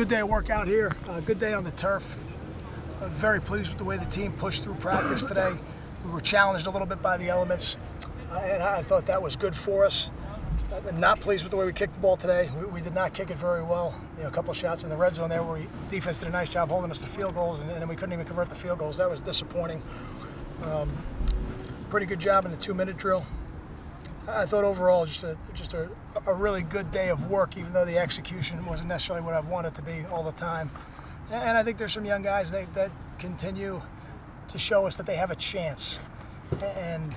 good day of work out here. Good day on the turf. Very pleased with the way the team pushed through practice today. We were challenged a little bit by the elements, and I thought that was good for us. Not pleased with the way we kicked the ball today. We did not kick it very well. A couple of shots in the red zone there where the defense did a nice job holding us to field goals, and then we couldn't even convert the field goals. That was disappointing. Pretty good job in the 2-minute drill. I thought overall just a really good day of work, even though the execution wasn't necessarily what I've wanted to be all the time. And I think there's some young guys that continue to show us that they have a chance. And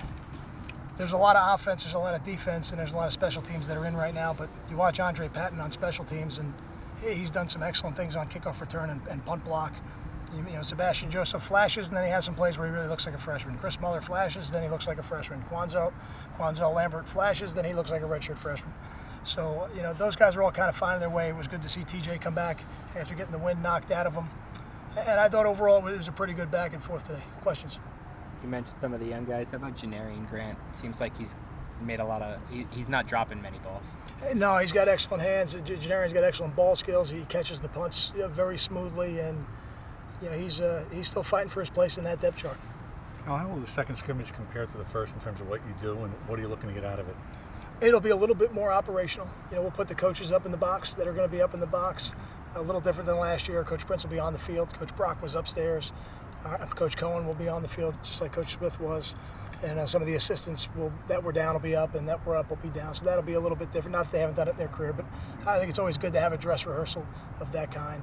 there's a lot of offense, there's a lot of defense, and there's a lot of special teams that are in right now. But you watch Andre Patton on special teams, and he's done some excellent things on kickoff return and punt block. Sebastian Joseph flashes, and then he has some plays where he really looks like a freshman. Chris Muller flashes, then he looks like a freshman. Quanzel Lambert flashes, then he looks like a redshirt freshman. So, those guys are all kind of finding their way. It was good to see TJ come back after getting the wind knocked out of him. And I thought overall it was a pretty good back and forth today. Questions? You mentioned some of the young guys. How about Janarian Grant? Seems like he's made a lot of – he's not dropping many balls. No, he's got excellent hands. Janarian's got excellent ball skills. He catches the punts very smoothly, and he's still fighting for his place in that depth chart. How will the second scrimmage compare to the first in terms of what you do, and what are you looking to get out of it? It'll be a little bit more operational. We'll put the coaches up in the box that are going to be up in the box. A little different than last year. Coach Prince will be on the field. Coach Brock was upstairs. Coach Cohen will be on the field, just like Coach Smith was. And some of the assistants that were down will be up, and that were up will be down. So that'll be a little bit different. Not that they haven't done it in their career, but I think it's always good to have a dress rehearsal of that kind.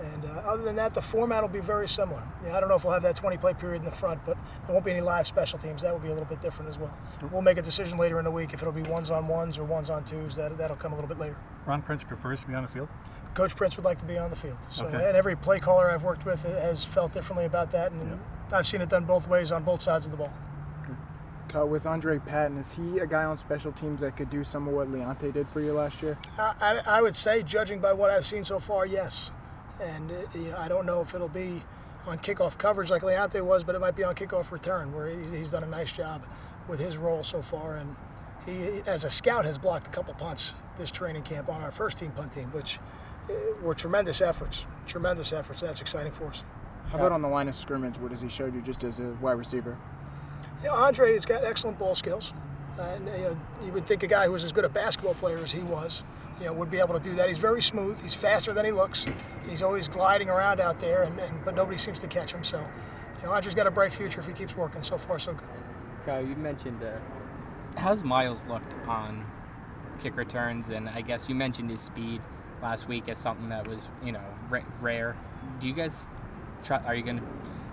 And other than that, the format will be very similar. I don't know if we'll have that 20-play period in the front, but there won't be any live special teams. That will be a little bit different as well. We'll make a decision later in the week if it'll be ones-on-ones or ones-on-twos. That'll come a little bit later. Ron Prince prefers to be on the field? Coach Prince would like to be on the field. So, okay. And every play caller I've worked with has felt differently about that, and I've seen it done both ways on both sides of the ball. With Andre Patton, is he a guy on special teams that could do some of what Leonte did for you last year? I would say, judging by what I've seen so far, yes. And I don't know if it'll be on kickoff coverage like Leonte was, but it might be on kickoff return, where he's done a nice job with his role so far. And he, as a scout, has blocked a couple punts this training camp on our first-team punt team, which were tremendous efforts. Tremendous efforts. That's exciting for us. How about on the line of scrimmage? What has he showed you just as a wide receiver? Andre has got excellent ball skills. And you would think a guy who was as good a basketball player as he was, would be able to do that. He's very smooth. He's faster than he looks. He's always gliding around out there, but nobody seems to catch him. So, Andre's got a bright future if he keeps working. So far, so good. Kyle, you mentioned how's Miles looked on kick returns, and I guess you mentioned his speed last week as something that was, rare. Do you guys are you going to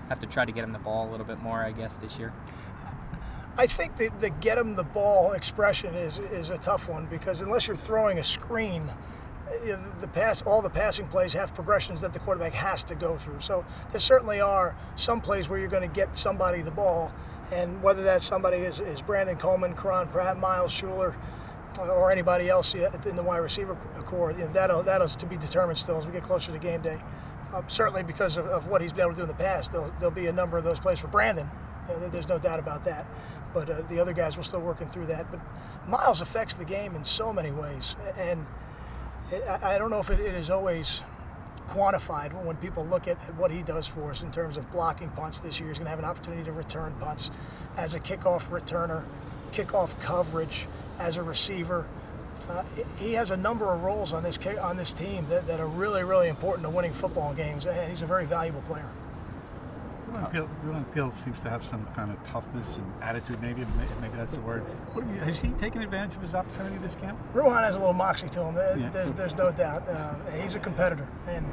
have to try to get him the ball a little bit more, I guess, this year? I think the get him the ball expression is a tough one, because unless you're throwing a screen, all the passing plays have progressions that the quarterback has to go through. So there certainly are some plays where you're going to get somebody the ball, and whether that somebody is Brandon Coleman, Karan Pratt, Miles Schuler, or anybody else in the wide receiver core, that'll to be determined still as we get closer to game day. Certainly because of what he's been able to do in the past, there'll be a number of those plays for Brandon. There's no doubt about that. But the other guys were still working through that. But Miles affects the game in so many ways. And I don't know if it is always quantified when people look at what he does for us in terms of blocking punts this year. He's going to have an opportunity to return punts as a kickoff returner, kickoff coverage, as a receiver. He has a number of roles on this team that are really, really important to winning football games, and he's a very valuable player. Ruan Field seems to have some kind of toughness and attitude, maybe that's the word. Has he taken advantage of his opportunity this camp? Ruan has a little moxie to him. There's no doubt. He's a competitor, and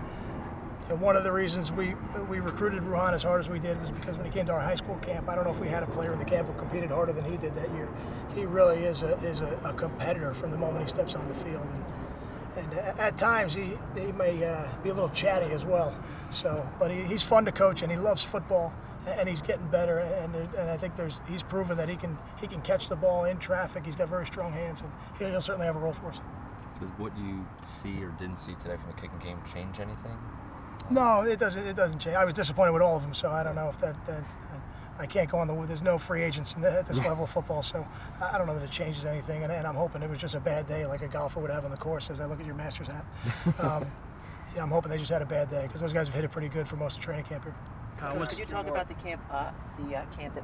one of the reasons we recruited Ruan as hard as we did was because when he came to our high school camp, I don't know if we had a player in the camp who competed harder than he did that year. He really is a competitor from the moment he steps on the field. And at times he may be a little chatty as well. So, but he's fun to coach, and he loves football, and he's getting better. And I think he's proven that he can catch the ball in traffic. He's got very strong hands, and he'll certainly have a role for us. Does what you see or didn't see today from the kicking game change anything? No, it doesn't change. I was disappointed with all of them, so I don't know if that I can't go on there's no free agents at this level of football, so I don't know that it changes anything. And I'm hoping it was just a bad day, like a golfer would have on the course as I look at your Masters hat. I'm hoping they just had a bad day because those guys have hit it pretty good for most of training camp here. Could you talk about the camp that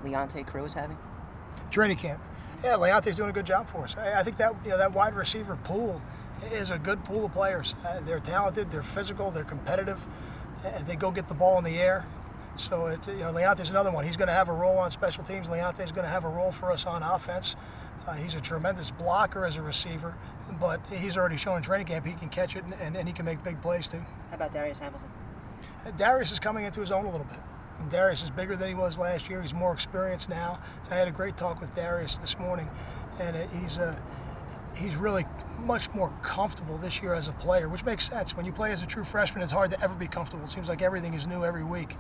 Leonte Crew is having? Training camp. Yeah, Leonte's doing a good job for us. I think that that wide receiver pool is a good pool of players. They're talented, they're physical, they're competitive, and they go get the ball in the air. So it's Leonte's another one. He's going to have a role on special teams. Leonte's going to have a role for us on offense. He's a tremendous blocker as a receiver, but he's already shown in training camp he can catch it and he can make big plays too. How about Darius Hamilton? Darius is coming into his own a little bit. And Darius is bigger than he was last year. He's more experienced now. I had a great talk with Darius this morning, and he's really much more comfortable this year as a player, which makes sense. When you play as a true freshman, it's hard to ever be comfortable. It seems like everything is new every week,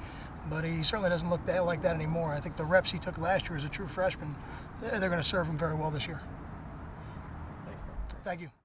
but he certainly doesn't look like that anymore. I think the reps he took last year as a true freshman, they're going to serve him very well this year. Thank you.